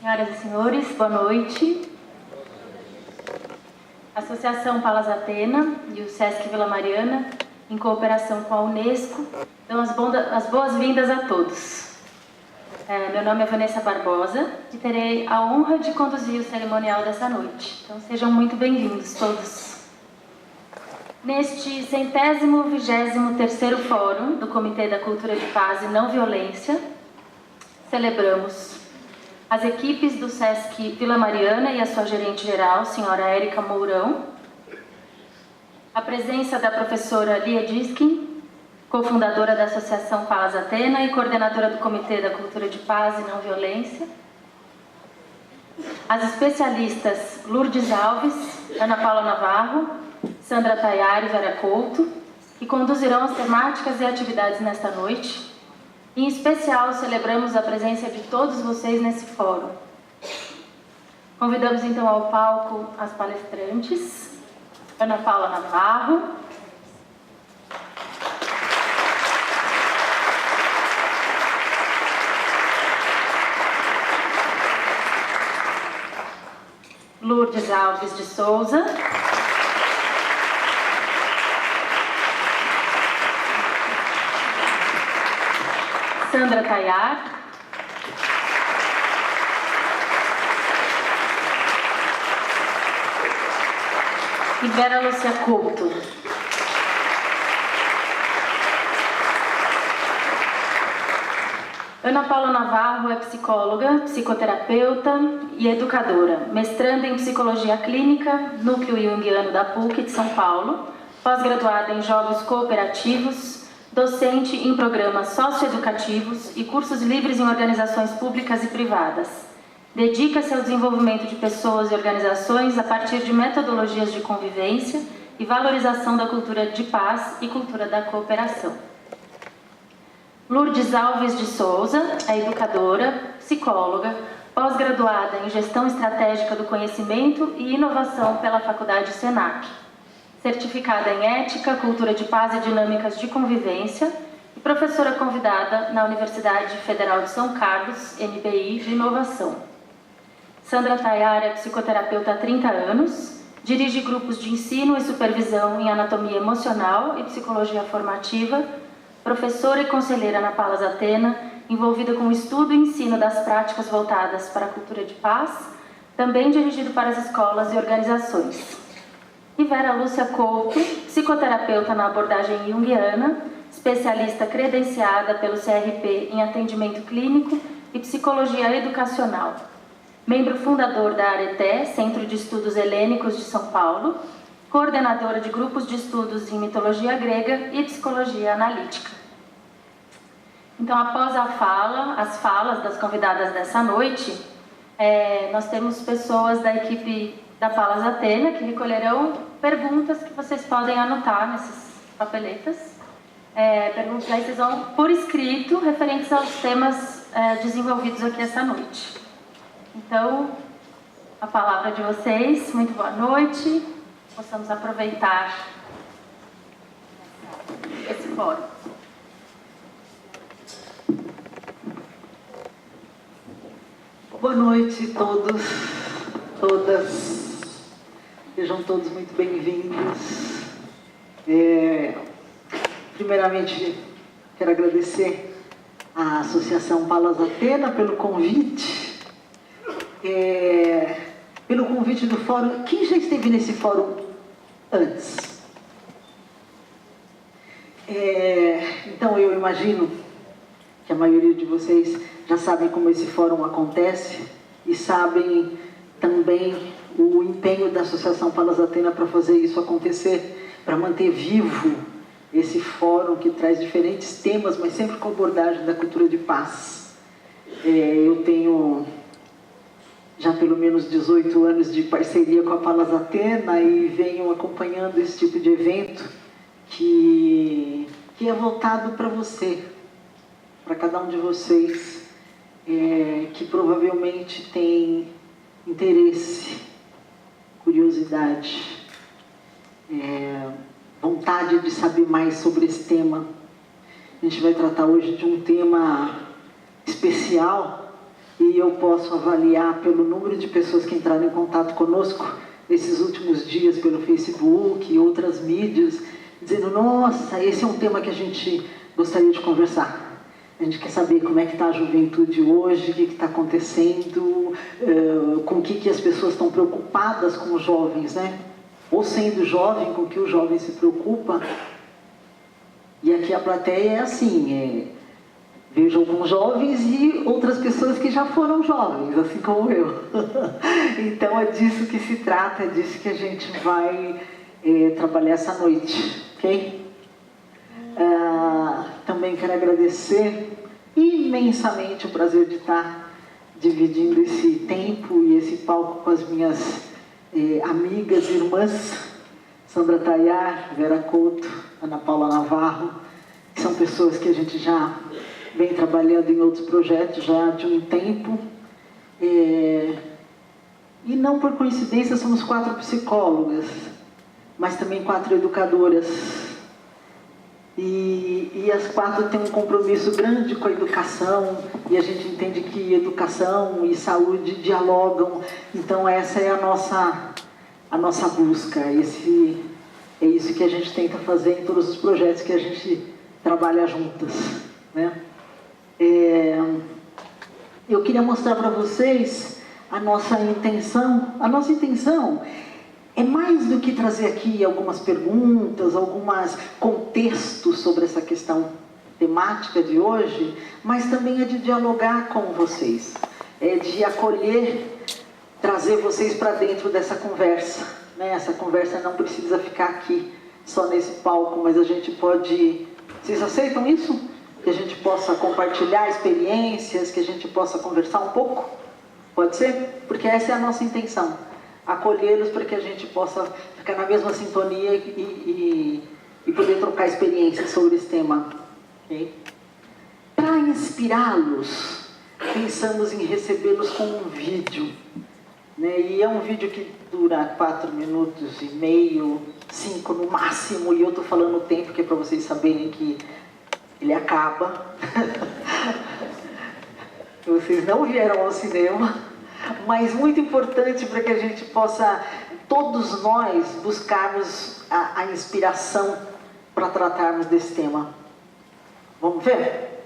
Senhoras e senhores, boa noite. A Associação Palas Atena e o Sesc Vila Mariana, em cooperação com a Unesco, dão as boas-vindas a todos. Meu nome é Vanessa Barbosa e terei a honra de conduzir o cerimonial dessa noite. Então sejam muito bem-vindos todos. Neste 123º Fórum do Comitê da Cultura de Paz e Não Violência, celebramos as equipes do Sesc Vila Mariana e a sua gerente-geral, senhora Érica Mourão, a presença da professora Lia Diskin, cofundadora da Associação Palas Atena e coordenadora do Comitê da Cultura de Paz e Não Violência, as especialistas Lourdes Alves, Ana Paula Navarro, Sandra Tayari e Vera Couto, que conduzirão as temáticas e atividades nesta noite. Em especial, celebramos a presença de todos vocês nesse fórum. Convidamos então ao palco as palestrantes, Ana Paula Navarro, Lourdes Alves de Souza, Sandra Tayari, e Vera Lúcia Couto. Ana Paula Navarro é psicóloga, psicoterapeuta e educadora, mestranda em Psicologia Clínica, Núcleo Jungiano da PUC de São Paulo, pós-graduada em Jogos Cooperativos, docente em programas socioeducativos e cursos livres em organizações públicas e privadas. Dedica-se ao desenvolvimento de pessoas e organizações a partir de metodologias de convivência e valorização da cultura de paz e cultura da cooperação. Lourdes Alves de Souza é educadora, psicóloga, pós-graduada em Gestão Estratégica do Conhecimento e Inovação pela Faculdade Senac, certificada em Ética, Cultura de Paz e Dinâmicas de Convivência e professora convidada na Universidade Federal de São Carlos, NBI, de Inovação. Sandra Tayari é psicoterapeuta há 30 anos, dirige grupos de ensino e supervisão em anatomia emocional e psicologia formativa, professora e conselheira na Palas Atena, envolvida com o estudo e ensino das práticas voltadas para a cultura de paz, também dirigido para as escolas e organizações. E Vera Lúcia Couto, psicoterapeuta na abordagem junguiana, especialista credenciada pelo CRP em atendimento clínico e psicologia educacional. Membro fundador da Areté, Centro de Estudos Helênicos de São Paulo, coordenadora de grupos de estudos em mitologia grega e psicologia analítica. Então, após as falas das convidadas dessa noite, nós temos pessoas da equipe da Palas Atena, que recolherão perguntas que vocês podem anotar nessas papeletas. Perguntas aí vocês vão por escrito, referentes aos temas desenvolvidos aqui essa noite. Então, a palavra de vocês, muito boa noite, possamos aproveitar esse fórum. Boa noite a todos, todas. Sejam todos muito bem-vindos. Primeiramente, quero agradecer à Associação Palas Atena pelo convite. Pelo convite do fórum. Quem já esteve nesse fórum antes? Então, eu imagino que a maioria de vocês já sabem como esse fórum acontece e sabem também o empenho da Associação Palas Atena para fazer isso acontecer, para manter vivo esse fórum que traz diferentes temas, mas sempre com abordagem da cultura de paz. Eu tenho já pelo menos 18 anos de parceria com a Palas Atena e venho acompanhando esse tipo de evento que é voltado para você, para cada um de vocês, que provavelmente tem interesse, curiosidade, vontade de saber mais sobre esse tema. A gente vai tratar hoje de um tema especial, e eu posso avaliar pelo número de pessoas que entraram em contato conosco nesses últimos dias pelo Facebook e outras mídias, dizendo, nossa, esse é um tema que a gente gostaria de conversar. A gente quer saber como é que está a juventude hoje, o que está acontecendo, com o que as pessoas estão preocupadas com os jovens, né? Ou sendo jovem, com o que o jovem se preocupa. E aqui a plateia é assim, vejo alguns jovens e outras pessoas que já foram jovens, assim como eu. Então é disso que se trata, é disso que a gente vai trabalhar essa noite, ok? Também quero agradecer imensamente o prazer de estar dividindo esse tempo e esse palco com as minhas amigas, irmãs, Sandra Tayar, Vera Couto, Ana Paula Navarro, que são pessoas que a gente já vem trabalhando em outros projetos já de um tempo. E não por coincidência somos 4 psicólogas, mas também 4 educadoras. E as 4 têm um compromisso grande com a educação, e a gente entende que educação e saúde dialogam. Então essa é a nossa busca, é isso que a gente tenta fazer em todos os projetos que a gente trabalha juntas, né? Eu queria mostrar para vocês a nossa intenção. A nossa intenção é mais do que trazer aqui algumas perguntas, alguns contextos sobre essa questão temática de hoje, mas também é de dialogar com vocês, é de acolher, trazer vocês para dentro dessa conversa, né? Essa conversa não precisa ficar aqui, só nesse palco, mas a gente pode... Vocês aceitam isso? Que a gente possa compartilhar experiências, que a gente possa conversar um pouco? Pode ser? Porque essa é a nossa intenção. Acolhê-los para que a gente possa ficar na mesma sintonia e poder trocar experiências sobre esse tema. Okay? Para inspirá-los, pensamos em recebê-los com um vídeo. Né? E é um vídeo que dura 4 minutos e meio, 5 no máximo, e eu estou falando o tempo que é para vocês saberem que ele acaba. Vocês não vieram ao cinema. Mas muito importante para que a gente possa, todos nós, buscarmos a inspiração para tratarmos desse tema. Vamos ver?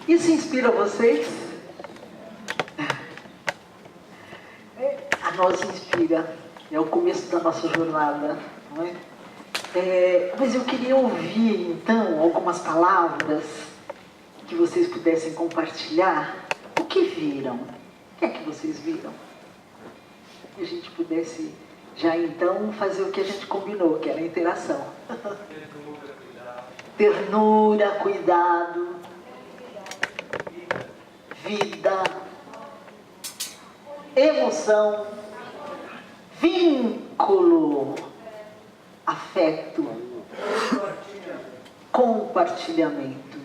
Isso inspira vocês? A nós inspira. É o começo da nossa jornada, não é? Mas eu queria ouvir, então, algumas palavras que vocês pudessem compartilhar. O que viram? O que é que vocês viram? Que a gente pudesse já, então, fazer o que a gente combinou, que era a interação. Ternura, cuidado, vida, emoção, vínculo, afeto, compartilhamento,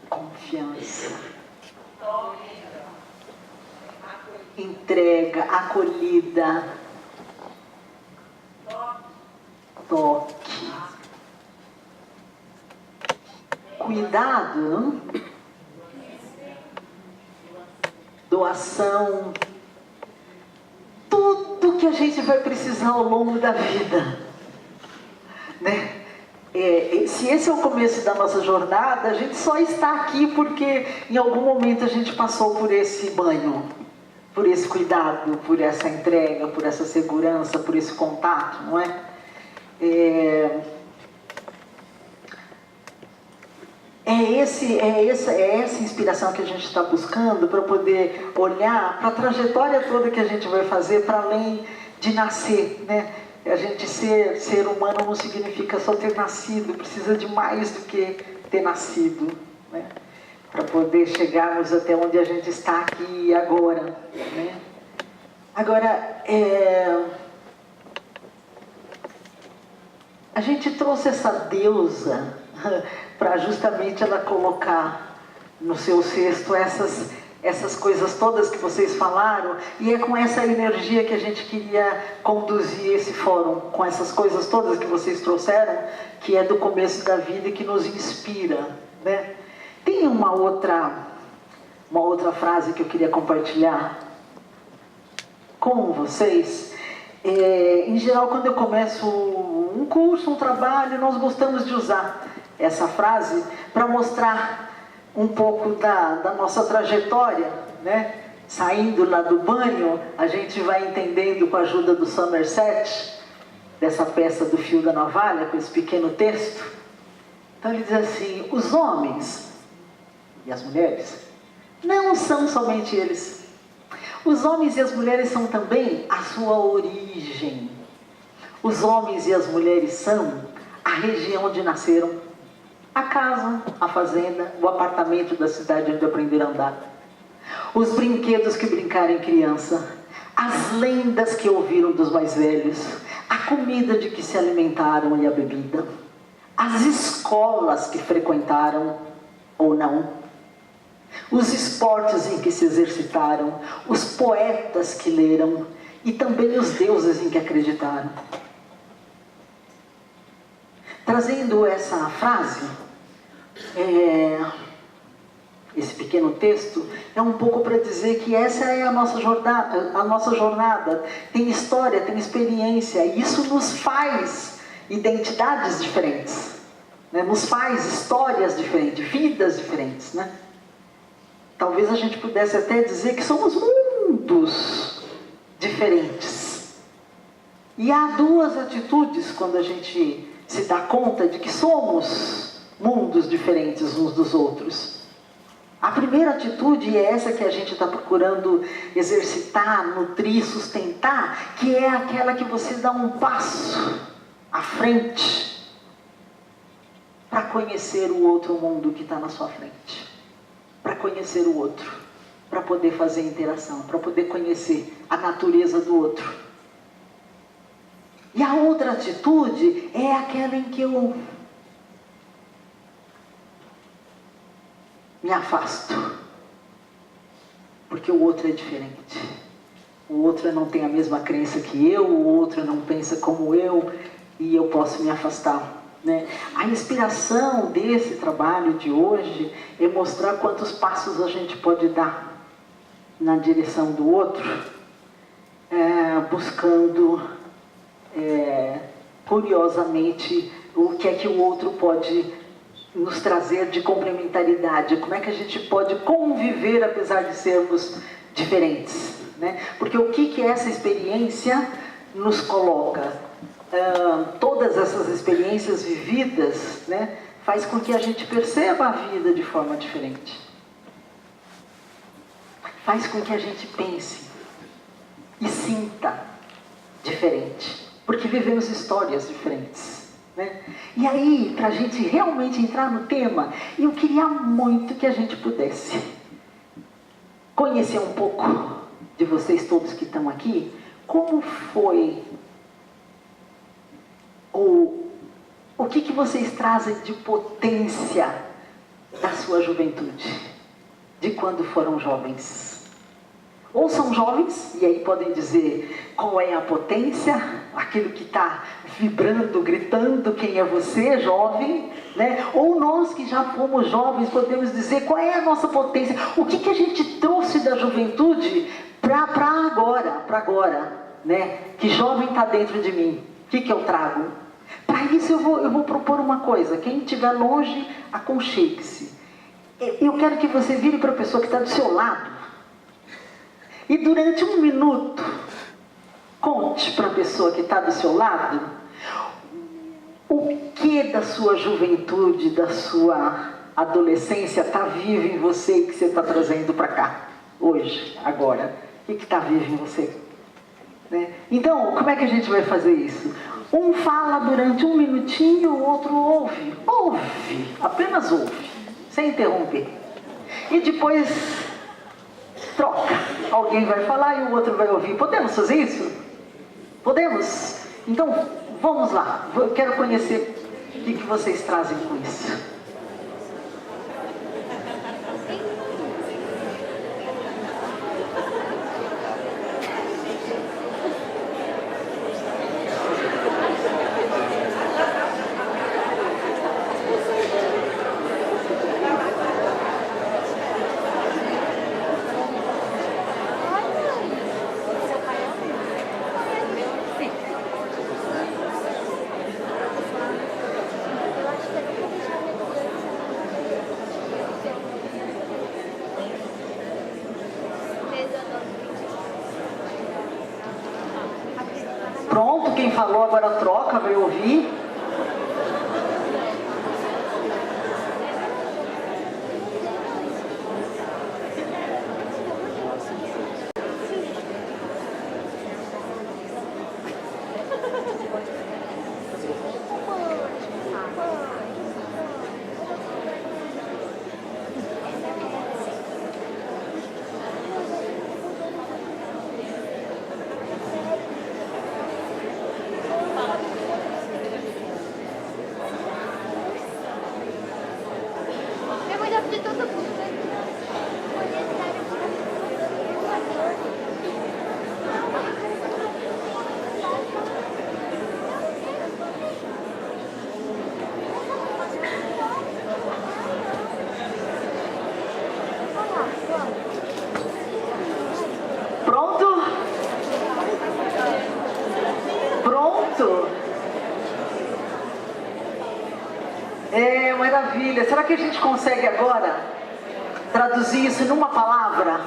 confiança, entrega, acolhida, toque, cuidado, não? Doação, tudo que a gente vai precisar ao longo da vida, né? Se esse é o começo da nossa jornada, a gente só está aqui porque em algum momento a gente passou por esse banho, por esse cuidado, por essa entrega, por essa segurança, por esse contato, não é? É essa inspiração que a gente está buscando para poder olhar para a trajetória toda que a gente vai fazer para além de nascer, né? A gente ser humano não significa só ter nascido, precisa de mais do que ter nascido, né? Para poder chegarmos até onde a gente está aqui e agora, né? Agora, a gente trouxe essa deusa para justamente ela colocar no seu cesto essas coisas todas que vocês falaram, e é com essa energia que a gente queria conduzir esse fórum, com essas coisas todas que vocês trouxeram, que é do começo da vida e que nos inspira, né? Tem uma outra frase que eu queria compartilhar com vocês. Em geral, quando eu começo um curso, um trabalho, nós gostamos de usar essa frase para mostrar um pouco da nossa trajetória, né? Saindo lá do banho, a gente vai entendendo com a ajuda do Somerset, dessa peça do Fio da Navalha, com esse pequeno texto. Então ele diz assim: os homens e as mulheres não são somente eles. Os homens e as mulheres são também a sua origem. Os homens e as mulheres são a região onde nasceram, a casa, a fazenda, o apartamento da cidade onde aprenderam a andar, os brinquedos que brincaram em criança, as lendas que ouviram dos mais velhos, a comida de que se alimentaram e a bebida, as escolas que frequentaram ou não, os esportes em que se exercitaram, os poetas que leram e também os deuses em que acreditaram. Trazendo essa frase, esse pequeno texto, é um pouco para dizer que essa é a nossa jornada. Tem história, tem experiência, e isso nos faz identidades diferentes, né? Nos faz histórias diferentes, vidas diferentes, né? Talvez a gente pudesse até dizer que somos mundos diferentes. E há duas atitudes quando a gente se dá conta de que somos mundos diferentes uns dos outros. A primeira atitude é essa que a gente está procurando exercitar, nutrir, sustentar, que é aquela que você dá um passo à frente para conhecer o outro mundo que está na sua frente, para conhecer o outro, para poder fazer interação, para poder conhecer a natureza do outro. E a outra atitude é aquela em que eu me afasto, porque o outro é diferente. O outro não tem a mesma crença que eu, o outro não pensa como eu, e eu posso me afastar, né? A inspiração desse trabalho de hoje é mostrar quantos passos a gente pode dar na direção do outro, buscando curiosamente o que é que o outro pode nos trazer de complementaridade? Como é que a gente pode conviver apesar de sermos diferentes, né? Porque o que essa experiência nos coloca? Todas essas experiências vividas, né, faz com que a gente perceba a vida de forma diferente. Faz com que a gente pense e sinta diferente. Porque vivemos histórias diferentes, né? E aí, para a gente realmente entrar no tema, eu queria muito que a gente pudesse conhecer um pouco de vocês todos que estão aqui, como foi, o que vocês trazem de potência da sua juventude, de quando foram jovens. Ou são jovens, e aí podem dizer qual é a potência, aquilo que está vibrando, gritando, quem é você, jovem, né? Ou nós que já fomos jovens, podemos dizer qual é a nossa potência, o que a gente trouxe da juventude para agora, né? Que jovem está dentro de mim, o que eu trago? Para isso eu vou propor uma coisa, quem estiver longe, aconchegue-se. Eu quero que você vire para a pessoa que está do seu lado, e durante 1 minuto, conte para a pessoa que está do seu lado o que da sua juventude, da sua adolescência está vivo em você e que você está trazendo para cá, hoje, agora. O que está vivo em você? Né? Então, como é que a gente vai fazer isso? Um fala durante 1 minutinho, o outro ouve. Ouve, apenas ouve, sem interromper. E depois troca. Alguém vai falar e o outro vai ouvir. Podemos fazer isso? Podemos? Então, vamos lá. Eu quero conhecer o que vocês trazem com isso. Pronto, quem falou agora troca, vai ouvir. Maravilha. Será que a gente consegue agora traduzir isso numa palavra?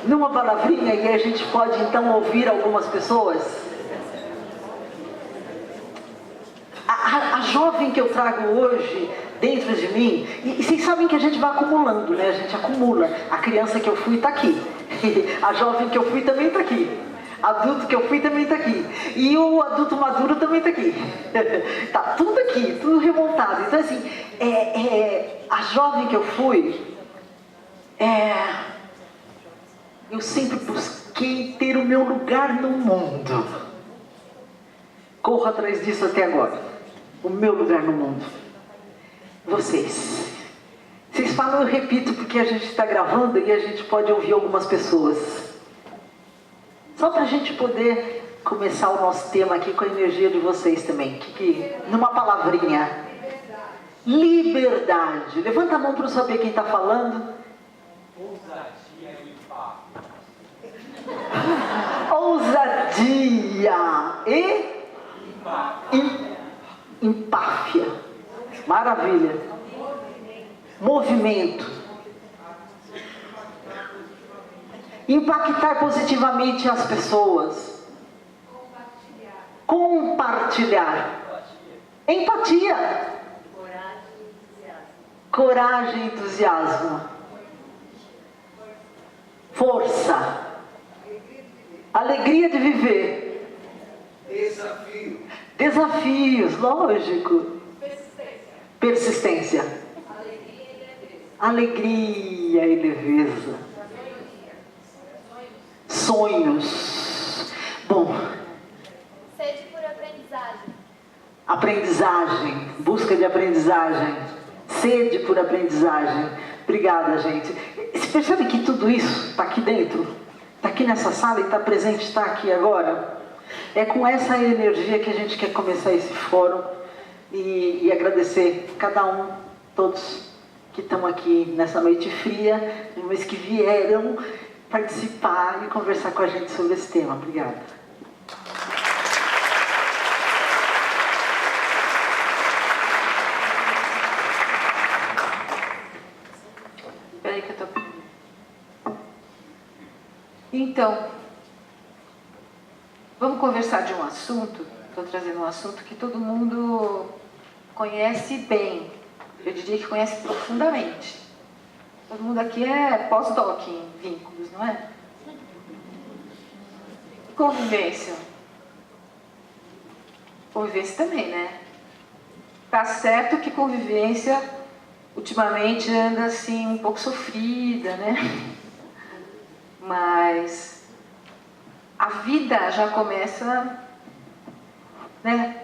Numa palavrinha, e a gente pode então ouvir algumas pessoas? A jovem que eu trago hoje dentro de mim, e vocês sabem que a gente vai acumulando, né? A gente acumula. A criança que eu fui está aqui. A jovem que eu fui também está aqui. Adulto que eu fui também está aqui. E o adulto maduro também está aqui. Está tudo aqui, tudo remontado. Então assim, a jovem que eu fui, eu sempre busquei ter o meu lugar no mundo. Corro atrás disso até agora. O meu lugar no mundo. Vocês falam, eu repito, porque a gente está gravando e a gente pode ouvir algumas pessoas. Só para a gente poder começar o nosso tema aqui com a energia de vocês também. Numa palavrinha. Liberdade. Levanta a mão para eu saber quem está falando. Ousadia e Ousadia e empáfia. Maravilha. movimento. Impactar positivamente as pessoas. Compartilhar. Empatia. Coragem e entusiasmo. Força. Alegria de viver. Desafio. Desafios, lógico. Persistência. Alegria e leveza. Sonhos. Bom. Sede por aprendizagem. Aprendizagem. Busca de aprendizagem. Sede por aprendizagem. Obrigada, gente. Você percebe que tudo isso está aqui dentro? Está aqui nessa sala e está presente, está aqui agora? É com essa energia que a gente quer começar esse fórum e agradecer cada um, todos que estão aqui nessa noite fria, mas que vieram participar e conversar com a gente sobre esse tema. Obrigada. Espera aí que eu tô... Então, vamos conversar de um assunto. Estou trazendo um assunto que todo mundo conhece bem. Eu diria que conhece profundamente. Todo mundo aqui é pós-doc em vínculos, não é? Convivência. Convivência também, né? Tá certo que convivência ultimamente anda assim um pouco sofrida, né? Mas a vida já começa, né?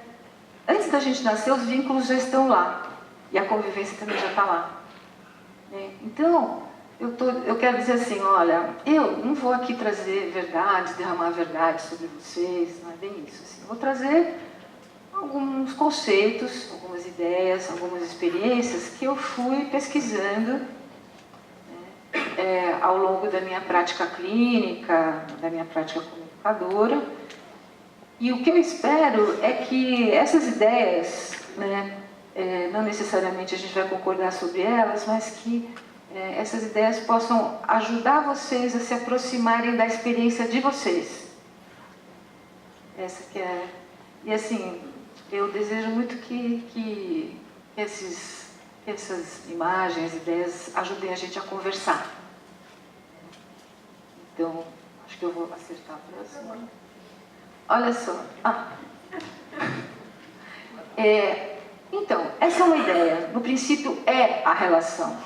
Antes da gente nascer, os vínculos já estão lá. E a convivência também já está lá. Então, eu quero dizer assim, olha, eu não vou aqui trazer verdades, derramar verdades sobre vocês, não é bem isso. Assim. Eu vou trazer alguns conceitos, algumas ideias, algumas experiências que eu fui pesquisando ao longo da minha prática clínica, da minha prática como educadora. E o que eu espero é que essas ideias, né, não necessariamente a gente vai concordar sobre elas, mas que essas ideias possam ajudar vocês a se aproximarem da experiência de vocês. Essa que é... E assim, eu desejo muito que essas imagens, ideias ajudem a gente a conversar. Então, acho que eu vou acertar a próxima. Olha só. Então, essa é uma ideia. No princípio, é a relação.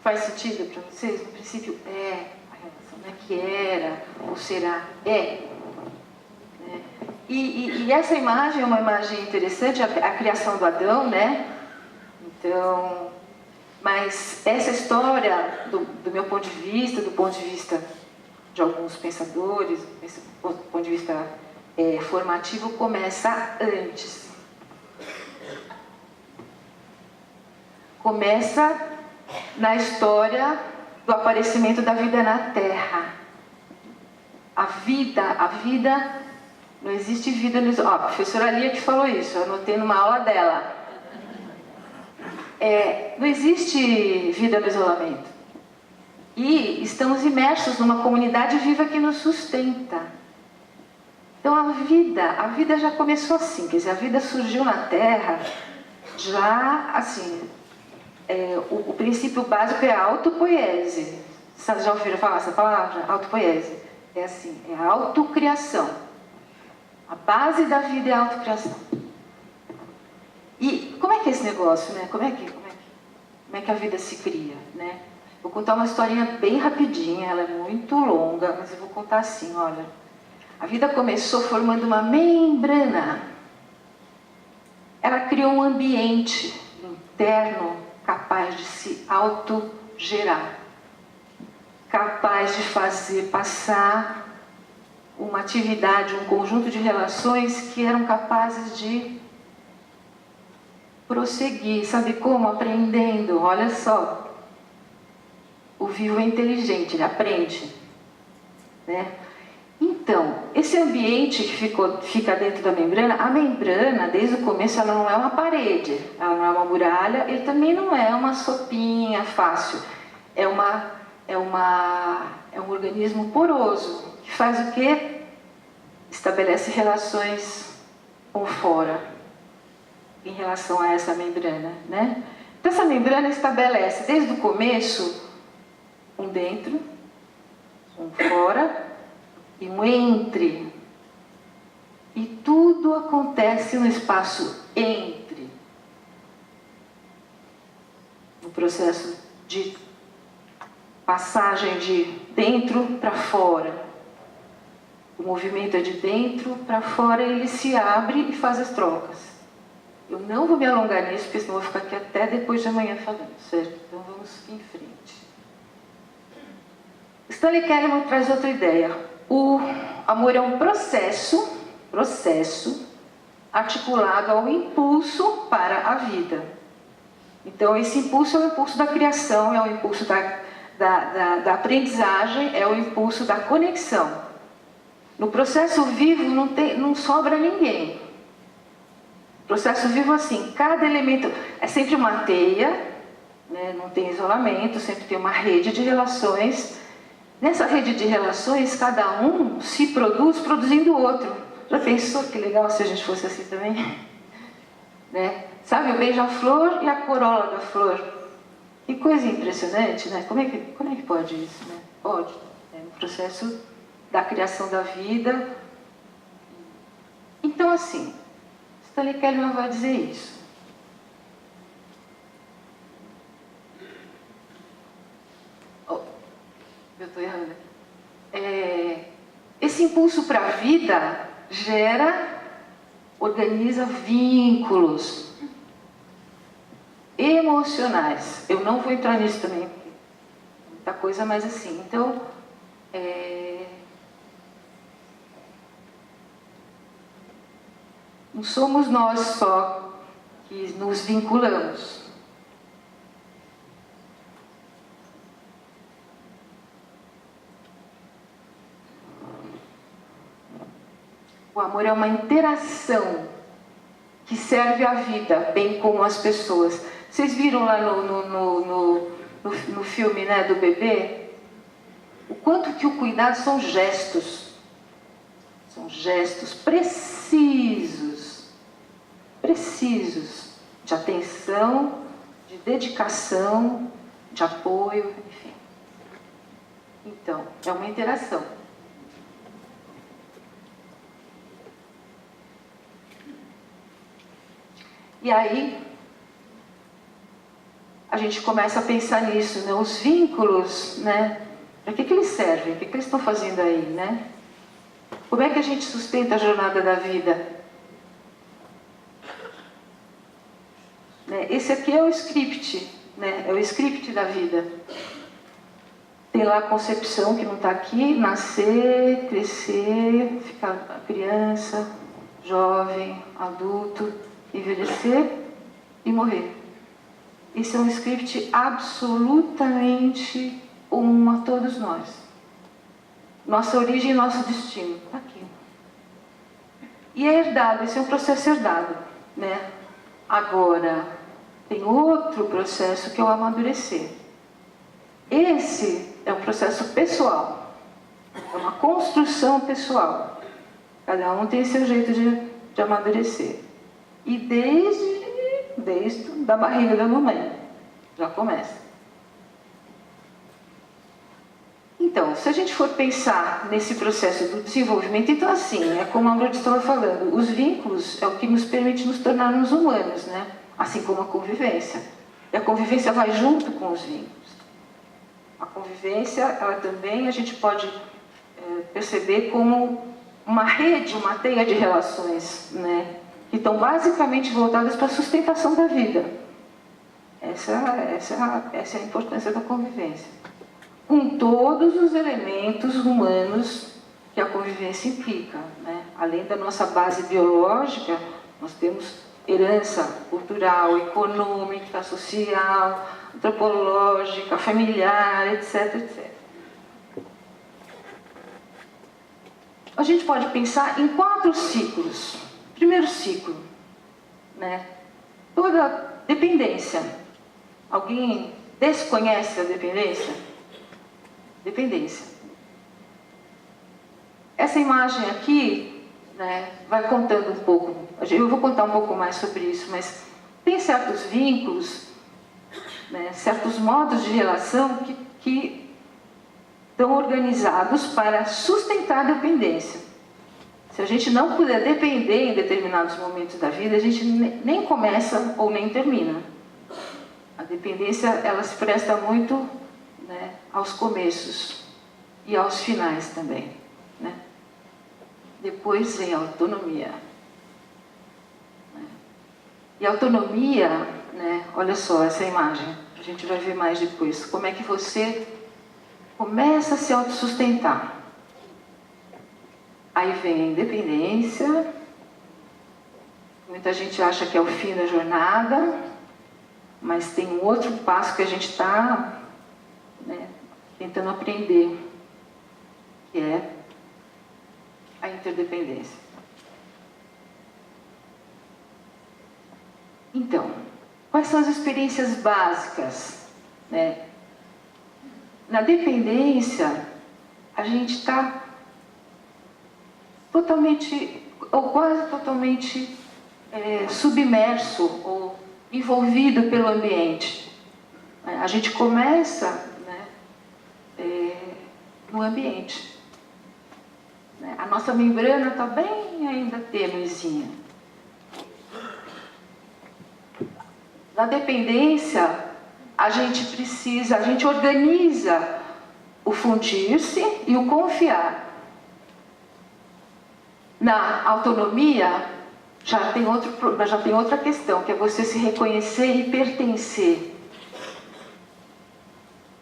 Faz sentido para vocês? No princípio, é a relação. Não é que era ou será. É. E essa imagem é uma imagem interessante, a criação do Adão, né? Então, mas essa história, do meu ponto de vista, do ponto de vista de alguns pensadores, do ponto de vista formativo, começa antes. Começa na história do aparecimento da vida na Terra. A vida, não existe vida no isolamento. A professora Lia que falou isso, eu anotei numa aula dela. Não existe vida no isolamento. E estamos imersos numa comunidade viva que nos sustenta. Então a vida já começou assim, quer dizer, a vida surgiu na Terra já assim. O princípio básico é a autopoiese. Vocês já ouviram falar essa palavra? Autopoiese. É assim, é a autocriação. A base da vida é a autocriação. E como é que é esse negócio, né? Como é que a vida se cria, né? Vou contar uma historinha bem rapidinha, ela é muito longa, mas eu vou contar assim, olha. A vida começou formando uma membrana. Ela criou um ambiente interno capaz de se autogerar, capaz de fazer passar uma atividade, um conjunto de relações que eram capazes de prosseguir. Sabe como? Aprendendo. Olha só. O vivo é inteligente, ele aprende. Né? Então, esse ambiente que fica dentro da membrana, a membrana, desde o começo, ela não é uma parede, ela não é uma muralha, e também não é uma sopinha fácil. É um organismo poroso, que faz o quê? Estabelece relações com fora, em relação a essa membrana, né? Então, essa membrana estabelece, desde o começo, um dentro, um fora e um entre. E tudo acontece no espaço entre. No processo de passagem de dentro para fora. O movimento é de dentro para fora, ele se abre e faz as trocas. Eu não vou me alongar nisso, porque senão eu vou ficar aqui até depois de amanhã falando, certo? Então vamos em frente. Stanley Kahneman traz outra ideia. O amor é um processo articulado ao impulso para a vida. Então esse impulso é o impulso da criação, é o impulso da aprendizagem, é o impulso da conexão. No processo vivo não sobra ninguém. Processo vivo assim, cada elemento é sempre uma teia, né? Não tem isolamento, sempre tem uma rede de relações. Nessa rede de relações, cada um se produz produzindo o outro. Já pensou que legal se a gente fosse assim também? Né? Sabe, o beija-flor e a corola da flor. Que coisa impressionante, né? Como é que pode isso, né? Pode. É um processo da criação da vida. Então, assim, Stanley Kahneman vai dizer isso. Oh, eu estou errando aqui. Esse impulso para a vida organiza vínculos emocionais. Eu não vou entrar nisso também, porque é muita coisa, mas assim. Então, não somos nós só que nos vinculamos. O amor é uma interação que serve à vida, bem como às pessoas. Vocês viram lá no filme, né, do bebê? O quanto que o cuidado são gestos. São gestos precisos de atenção, de dedicação, de apoio, enfim. Então, é uma interação. E aí, a gente começa a pensar nisso, né? Os vínculos, né? Para que eles servem? O que eles estão fazendo aí, né? Como é que a gente sustenta a jornada da vida? Esse aqui é o script, né? É o script da vida. Tem lá a concepção, que não está aqui, nascer, crescer, ficar criança, jovem, adulto, envelhecer e morrer. Esse é um script absolutamente comum a todos nós. Nossa origem e nosso destino, está aqui. E é herdado, esse é um processo herdado, né? Agora, tem outro processo que é o amadurecer. Esse é um processo pessoal, é uma construção pessoal. Cada um tem seu jeito de amadurecer. E desde da barriga da mamãe, já começa. Então, se a gente for pensar nesse processo do desenvolvimento, então assim, é como a Lourdes estava falando, os vínculos é o que nos permite nos tornarmos humanos, né? Assim como a convivência. E a convivência vai junto com os vínculos. A convivência, ela também, a gente pode perceber como uma rede, uma teia de relações, né? Que estão basicamente voltadas para a sustentação da vida. Essa é a importância da convivência. Com todos os elementos humanos que a convivência implica, né? Além da nossa base biológica, nós temos herança cultural, econômica, social, antropológica, familiar, etc, etc. a gente pode pensar em 4 ciclos. Primeiro ciclo, né? Toda dependência. Alguém desconhece a dependência? Dependência. Essa imagem aqui, né, vai contando um pouco. Eu vou contar um pouco mais sobre isso, mas tem certos vínculos, né, certos modos de relação que estão organizados para sustentar a dependência. Se a gente não puder depender em determinados momentos da vida, a gente nem começa ou nem termina. A dependência, ela se presta muito, né, aos começos e aos finais também, né? Depois vem a autonomia. E a autonomia, né, olha só essa imagem, a gente vai ver mais depois, como é que você começa a se autossustentar. Aí vem a independência, muita gente acha que é o fim da jornada, mas tem um outro passo que a gente está, né, tentando aprender, que é a interdependência. Então, quais são as experiências básicas, né? Na dependência, a gente está totalmente, ou quase totalmente, submerso ou envolvido pelo ambiente. A gente começa, né, no ambiente. A nossa membrana está bem ainda tênuezinha. Na dependência, a gente organiza o fundir-se e o confiar. Na autonomia, já tem outra questão, que é você se reconhecer e pertencer.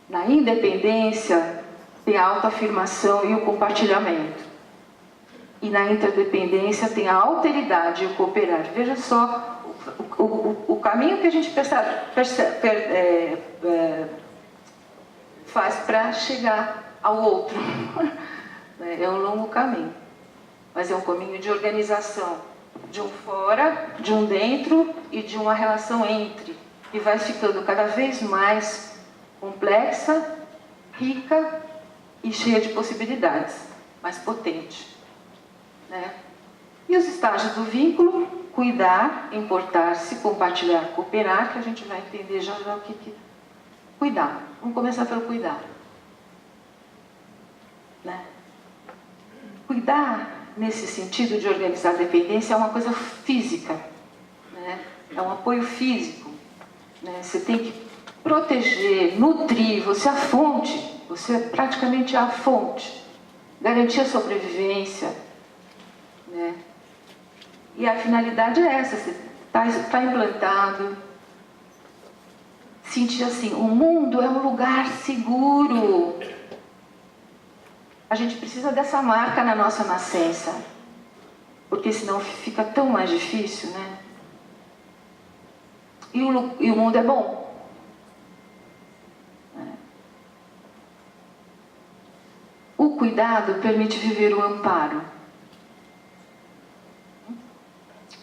Na independência, tem a autoafirmação e o compartilhamento. E na interdependência tem a alteridade e o cooperar. Veja só o caminho que a gente faz para chegar ao outro. É um longo caminho, mas é um caminho de organização, de um fora, de um dentro e de uma relação entre. E vai ficando cada vez mais complexa, rica e cheia de possibilidades, mais potente. Né? E os estágios do vínculo: cuidar, importar-se, compartilhar, cooperar, que a gente vai entender já o que é cuidar. Vamos começar pelo cuidar. Né? Cuidar, nesse sentido de organizar a dependência, é uma coisa física. Né? É um apoio físico. Né? Você tem que proteger, nutrir, você é a fonte, você é praticamente a fonte. Garantir a sobrevivência. Né? E a finalidade é essa, você está implantado, sentir assim, o mundo é um lugar seguro. A gente precisa dessa marca na nossa nascença, porque senão fica tão mais difícil, né? E o mundo é bom. O cuidado permite viver o amparo.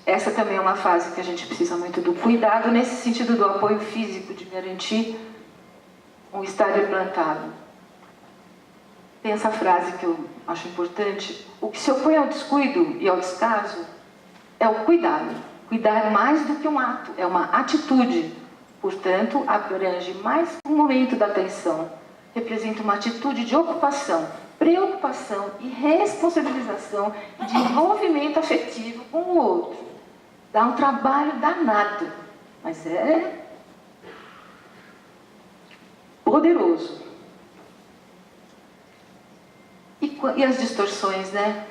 Essa também é uma fase que a gente precisa muito do cuidado, nesse sentido do apoio físico, de garantir um estar implantado. Tem essa frase que eu acho importante: o que se opõe ao descuido e ao descaso é o cuidado. Cuidar é mais do que um ato, é uma atitude. Portanto, abrange mais um momento da atenção. Representa uma atitude de ocupação, preocupação e responsabilização e de envolvimento afetivo com o outro. Dá um trabalho danado, mas é poderoso. E as distorções, né?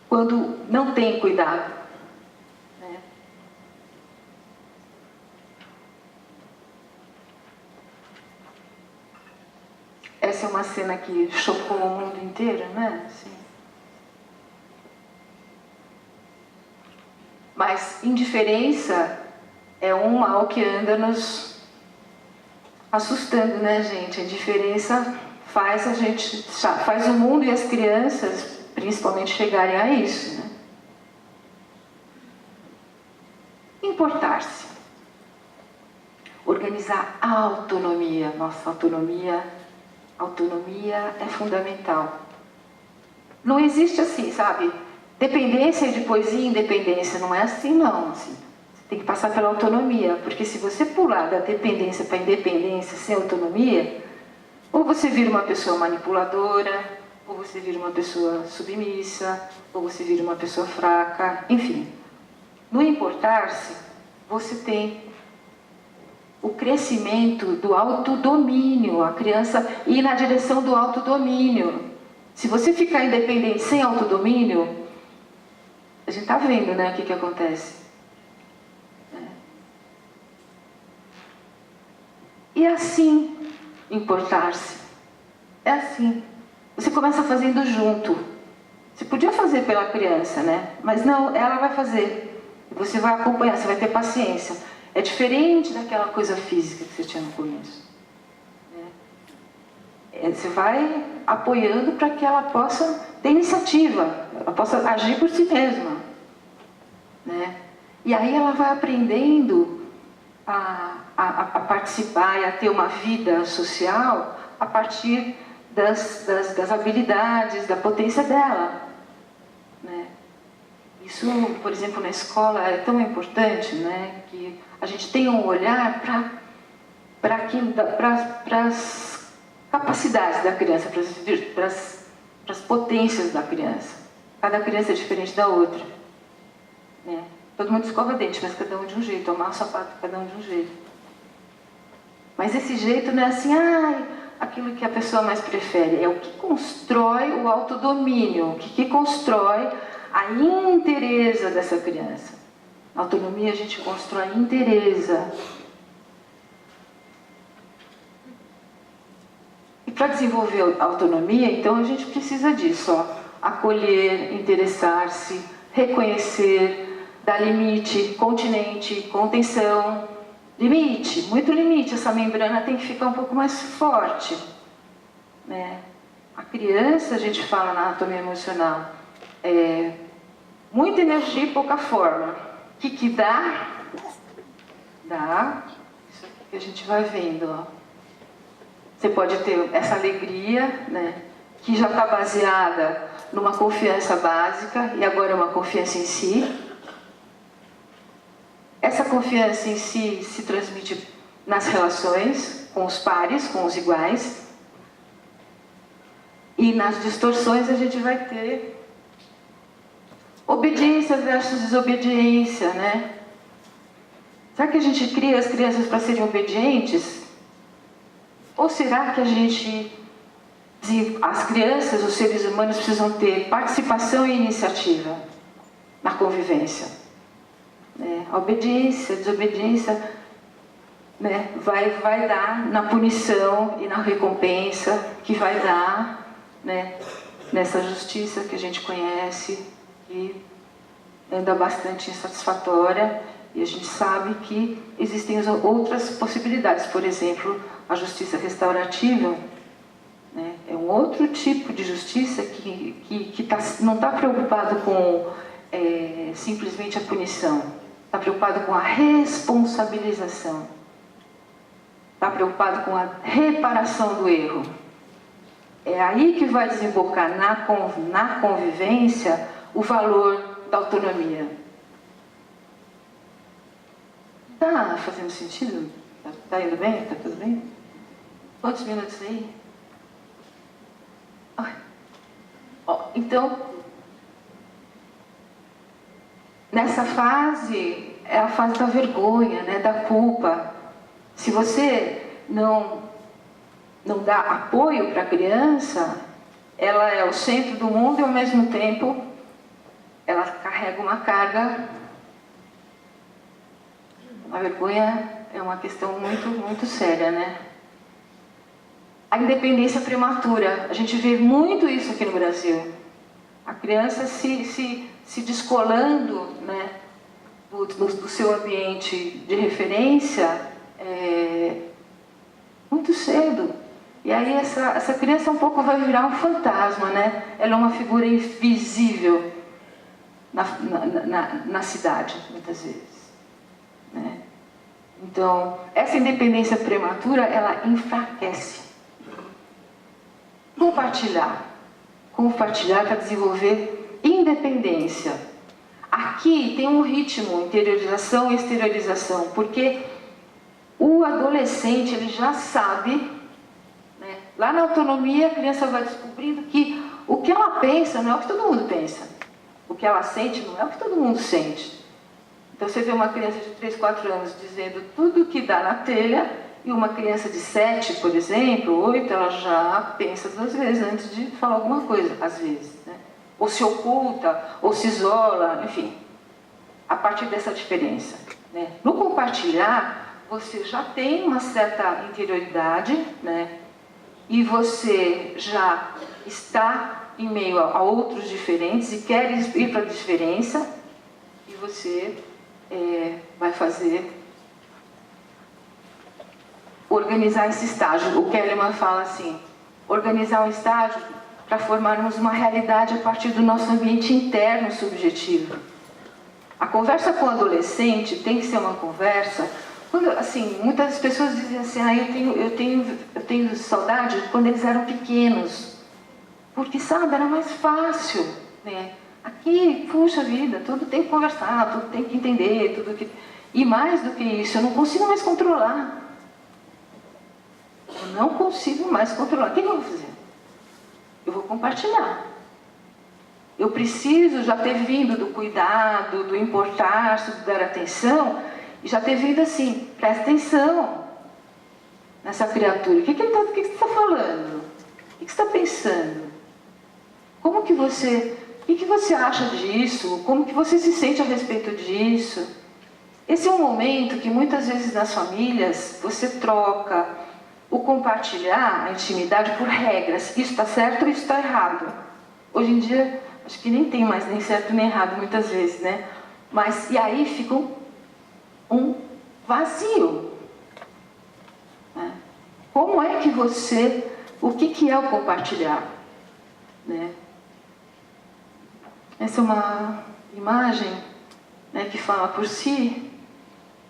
Quando não tem cuidado. Né? Essa é uma cena que chocou o mundo inteiro, né? Assim. Mas indiferença é um mal que anda nos assustando, né, gente? A indiferença faz o mundo e as crianças principalmente chegarem a isso, né? Importar-se. Organizar a autonomia. Nossa, autonomia é fundamental. Não existe assim, sabe? Dependência e depois independência. Não é assim, não. Assim, você tem que passar pela autonomia. Porque se você pular da dependência para a independência sem autonomia, ou você vira uma pessoa manipuladora, ou você vira uma pessoa submissa, ou você vira uma pessoa fraca, enfim. No importar-se, você tem o crescimento do autodomínio, a criança ir na direção do autodomínio. Se você ficar independente sem autodomínio, a gente está vendo, né, o que acontece. E assim, importar-se. É assim. Você começa fazendo junto. Você podia fazer pela criança, né? Mas não, ela vai fazer. Você vai acompanhar, você vai ter paciência. É diferente daquela coisa física que você tinha no começo. Você vai apoiando para que ela possa ter iniciativa, ela possa agir por si mesma, né? E aí ela vai aprendendo a participar e a ter uma vida social a partir das habilidades, da potência dela, né? Isso, por exemplo, na escola é tão importante, né, que a gente tenha um olhar para as capacidades da criança, para as potências da criança. Cada criança é diferente da outra, né? Todo mundo escova dente, mas cada um de um jeito. Amar o sapato, cada um de um jeito. Mas esse jeito não é assim, aquilo que a pessoa mais prefere. É o que constrói o autodomínio, o que constrói a inteireza dessa criança. Na autonomia a gente constrói a inteireza. E para desenvolver a autonomia, então a gente precisa disso, ó. Acolher, interessar-se, reconhecer, dar limite, continente, contenção. Limite, muito limite. Essa membrana tem que ficar um pouco mais forte, né? A criança, a gente fala na anatomia emocional, muita energia e pouca forma. O que dá? Dá isso aqui que a gente vai vendo, ó. Você pode ter essa alegria, né, que já está baseada numa confiança básica e agora é uma confiança em si. Essa confiança em si se transmite nas relações com os pares, com os iguais. E nas distorções a gente vai ter obediência versus desobediência, né? Será que a gente cria as crianças para serem obedientes? Ou será que as crianças, os seres humanos precisam ter participação e iniciativa na convivência? A obediência, a desobediência, né, vai dar na punição e na recompensa que vai dar, né, nessa justiça que a gente conhece e anda bastante insatisfatória, e a gente sabe que existem outras possibilidades. Por exemplo, a justiça restaurativa, né, é um outro tipo de justiça que não está preocupado com simplesmente a punição, está preocupado com a responsabilização, está preocupado com a reparação do erro. É aí que vai desembocar na convivência o valor da autonomia. Está fazendo sentido? Está indo bem? Está tudo bem? Quantos minutos aí? Então, nessa fase, é a fase da vergonha, né, da culpa. Se você não dá apoio para a criança, ela é o centro do mundo e, ao mesmo tempo, ela carrega uma carga. A vergonha é uma questão muito, muito séria, né? A independência prematura. A gente vê muito isso aqui no Brasil. A criança se descolando, né, do seu ambiente de referência muito cedo. E aí essa criança um pouco vai virar um fantasma, né? Ela é uma figura invisível na cidade, muitas vezes, né? Então, essa independência prematura, ela enfraquece. Compartilhar para desenvolver independência. Aqui tem um ritmo, interiorização e exteriorização, porque o adolescente, ele já sabe, né? Lá na autonomia, a criança vai descobrindo que o que ela pensa não é o que todo mundo pensa. O que ela sente não é o que todo mundo sente. Então você vê uma criança de 3, 4 anos dizendo tudo o que dá na telha, e uma criança de 7, por exemplo, 8, ela já pensa 2 vezes antes de falar alguma coisa, às vezes, né? Ou se oculta, ou se isola, enfim, a partir dessa diferença, né? No compartilhar, você já tem uma certa interioridade, né? E você já está em meio a outros diferentes e quer ir para a diferença, e você vai organizar esse estágio. O Kellerman fala assim, organizar um estágio para formarmos uma realidade a partir do nosso ambiente interno subjetivo. A conversa com o adolescente tem que ser uma conversa, quando, assim, muitas pessoas dizem assim, eu tenho saudade de quando eles eram pequenos, porque, sabe, era mais fácil, né? Aqui, puxa vida, tudo tem que conversar, tudo tem que entender, e mais do que isso, eu não consigo mais controlar. Eu não consigo mais controlar. O que eu vou fazer? Eu vou compartilhar. Eu preciso já ter vindo do cuidado, do importar-se, do dar atenção, e já ter vindo assim, presta atenção nessa criatura. O que você está falando? O que você está pensando? O que você acha disso? Como que você se sente a respeito disso? Esse é um momento que muitas vezes nas famílias você troca o compartilhar, a intimidade, por regras. Isso está certo ou isso está errado? Hoje em dia, acho que nem tem mais nem certo nem errado muitas vezes, né? Mas, e aí fica um vazio. Né? Como é que o que é o compartilhar? Né? Essa é uma imagem, né, que fala por si,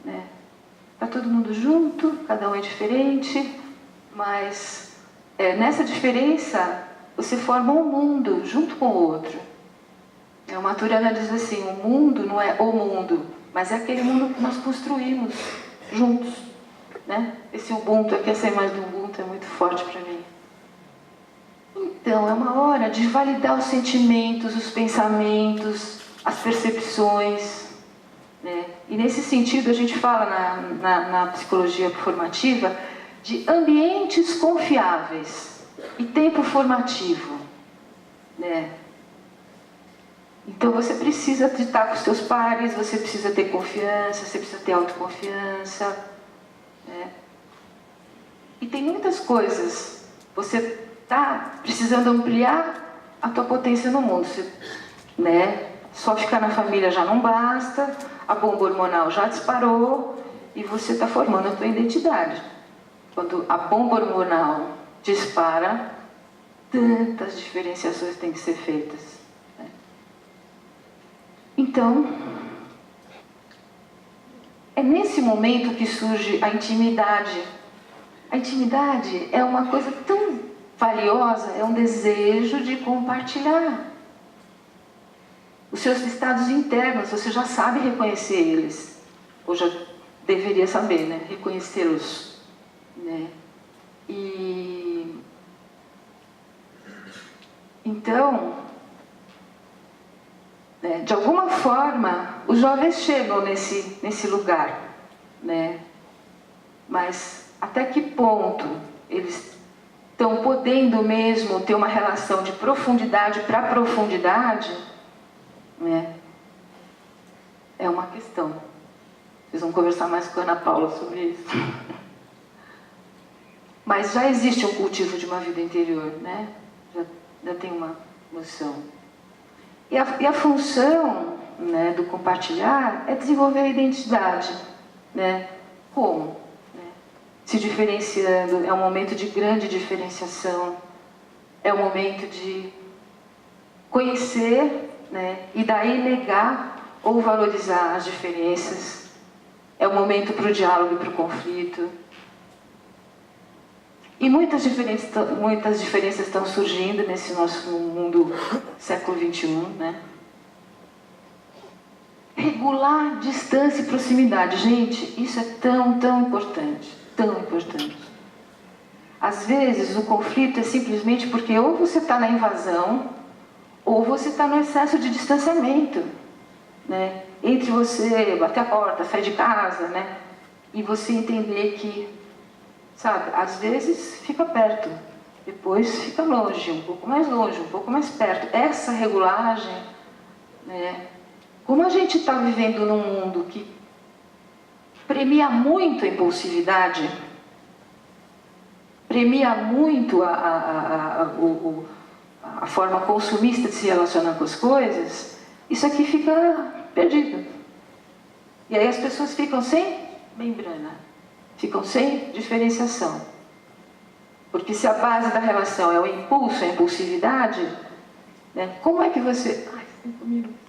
né? Está todo mundo junto, cada um é diferente, mas nessa diferença você forma um mundo junto com o outro. O Maturana diz assim, o mundo não é o mundo, mas é aquele mundo que nós construímos juntos, né? Esse Ubuntu aqui, essa imagem do Ubuntu é muito forte para mim. Então, é uma hora de validar os sentimentos, os pensamentos, as percepções, né? E nesse sentido a gente fala na psicologia formativa de ambientes confiáveis e tempo formativo, né? Então você precisa estar com os seus pares, você precisa ter confiança, você precisa ter autoconfiança, né? E tem muitas coisas. Você está precisando ampliar a tua potência no mundo, né? Só ficar na família já não basta, a bomba hormonal já disparou e você está formando a tua identidade. Quando a bomba hormonal dispara, tantas diferenciações têm que ser feitas. Né? Então, é nesse momento que surge a intimidade. A intimidade é uma coisa tão valiosa, é um desejo de compartilhar. Os seus estados internos, você já sabe reconhecer eles, ou já deveria saber, né? Reconhecê-los, né? E então, né, de alguma forma, os jovens chegam nesse lugar, né? Mas até que ponto eles estão podendo mesmo ter uma relação de profundidade para profundidade, né? É uma questão. Vocês vão conversar mais com a Ana Paula sobre isso. Mas já existe um cultivo de uma vida interior, né? Já tem uma noção. E a função, né, do compartilhar é desenvolver a identidade, né? Como? Né? se diferenciando, é um momento de grande diferenciação, é um momento de conhecer, né, e daí negar ou valorizar as diferenças. É um momento para o diálogo e para o conflito. E muitas diferenças estão surgindo nesse nosso mundo século XXI, né? Regular distância e proximidade. Gente, isso é tão importante, tão importante. Às vezes o conflito é simplesmente porque ou você está na invasão, ou você está no excesso de distanciamento, né? Entre você bater a porta, sair de casa, né? E você entender que, sabe, às vezes fica perto, depois fica longe, um pouco mais longe, um pouco mais perto. Essa regulagem, né? Como a gente está vivendo num mundo que premia muito a impulsividade, premia muito a forma consumista de se relacionar com as coisas, isso aqui fica perdido. E aí as pessoas ficam sem membrana, ficam sem diferenciação. Porque se a base da relação é o impulso, a impulsividade, né, como é que você... Ai, 5 minutos.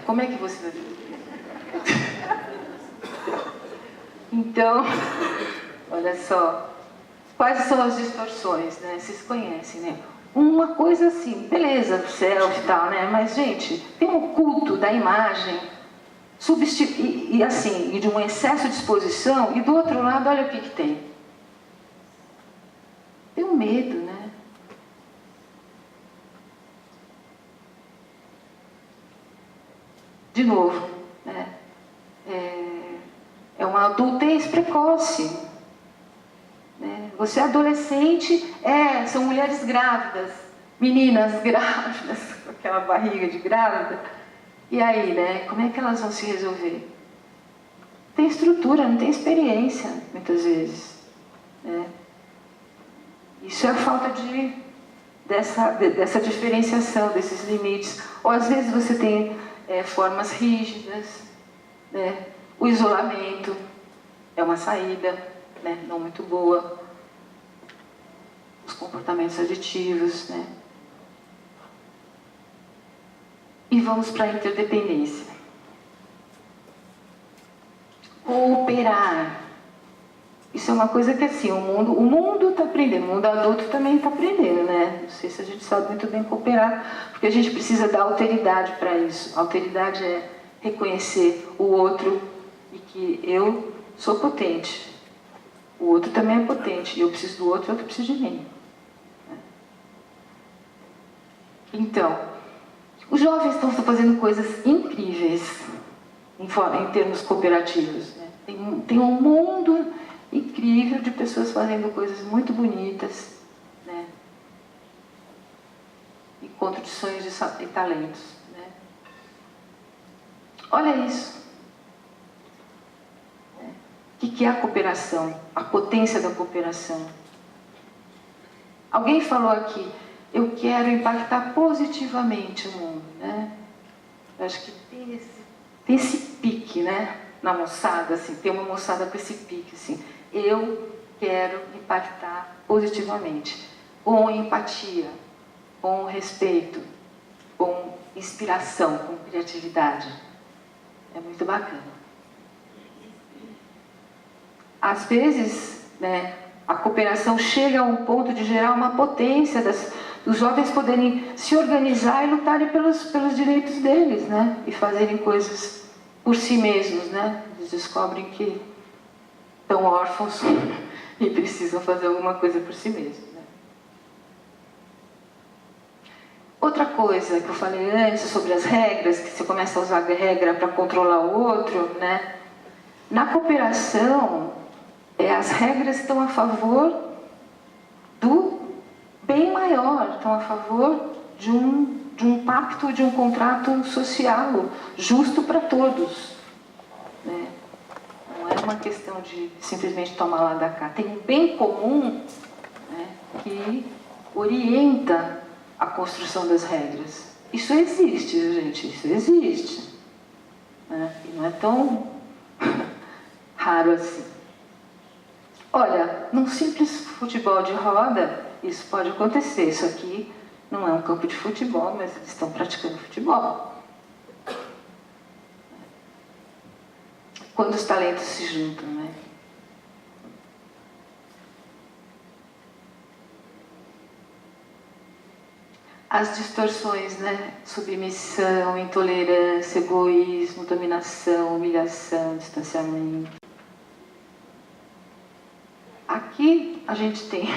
Como é que você vai viver? Então, olha só, quais são as distorções, né? Vocês conhecem, né? Uma coisa assim, beleza, selfie e tal, né? Mas, gente, tem um culto da imagem, e assim, e de um excesso de exposição, e do outro lado, olha o que tem. Tem um medo, né? De novo, né? É uma adultez precoce. Né? Você é adolescente, são mulheres grávidas, meninas grávidas, com aquela barriga de grávida. E aí, né? Como é que elas vão se resolver? Tem estrutura, não tem experiência, muitas vezes. Né? Isso é a falta dessa diferenciação, desses limites. Ou às vezes você tem formas rígidas, né? O isolamento é uma saída, né? Não muito boa. Os comportamentos aditivos, né? E vamos para a interdependência. Cooperar. Isso é uma coisa que assim, o mundo está aprendendo, o mundo adulto também está aprendendo, né? Não sei se a gente sabe muito bem cooperar, porque a gente precisa dar alteridade para isso. A alteridade é reconhecer o outro e que eu sou potente. O outro também é potente, eu preciso do outro, o outro precisa de mim. Então, os jovens estão fazendo coisas incríveis em termos cooperativos. Né? Tem um mundo incrível de pessoas fazendo coisas muito bonitas, né? Encontro de sonhos e talentos. Né? Olha isso. O que é a cooperação? A potência da cooperação. Alguém falou aqui, eu quero impactar positivamente o mundo. Né? Eu acho que tem esse pique, né? Na moçada, assim, tem uma moçada com esse pique, assim. Eu quero impactar positivamente, com empatia, com respeito, com inspiração, com criatividade. É muito bacana. Às vezes, né, a cooperação chega a um ponto de gerar uma potência dos jovens poderem se organizar e lutarem pelos direitos deles, né, e fazerem coisas por si mesmos, né. Eles descobrem que estão órfãos e precisam fazer alguma coisa por si mesmos. Né? Outra coisa que eu falei antes sobre as regras, que você começa a usar a regra para controlar o outro, né? Na cooperação, as regras estão a favor do bem maior, estão a favor de um pacto, de um contrato social justo para todos. Né? Não é uma questão de simplesmente tomar lá da cá. Tem um bem comum, né, que orienta a construção das regras. Isso existe, gente, isso existe. Né? E não é tão raro assim. Olha, num simples futebol de roda, isso pode acontecer. Isso aqui não é um campo de futebol, mas eles estão praticando futebol. Quando os talentos se juntam, né? As distorções, né? Submissão, intolerância, egoísmo, dominação, humilhação, distanciamento. Aqui a gente tem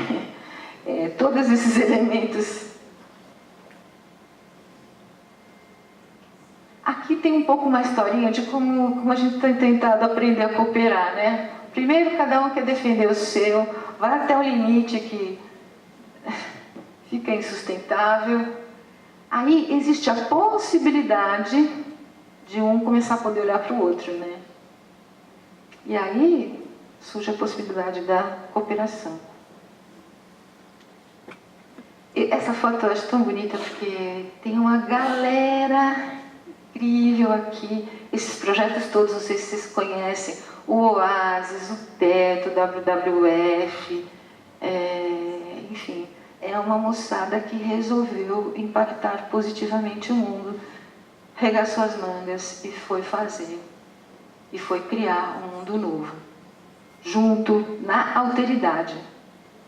todos esses elementos. Aqui tem um pouco uma historinha de como a gente tem tentado aprender a cooperar, né? Primeiro, cada um quer defender o seu, vai até o limite que fica insustentável. Aí existe a possibilidade de um começar a poder olhar para o outro, né? E aí surge a possibilidade da cooperação. E essa foto eu acho tão bonita porque tem uma galera incrível aqui. Esses projetos todos, não sei se vocês conhecem, o Oasis, o Teto, o WWF, enfim, é uma moçada que resolveu impactar positivamente o mundo, regaçou as mangas e foi fazer, e foi criar um mundo novo, junto na alteridade.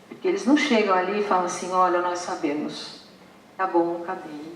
Porque eles não chegam ali e falam assim, olha, nós sabemos, tá bom, acabei.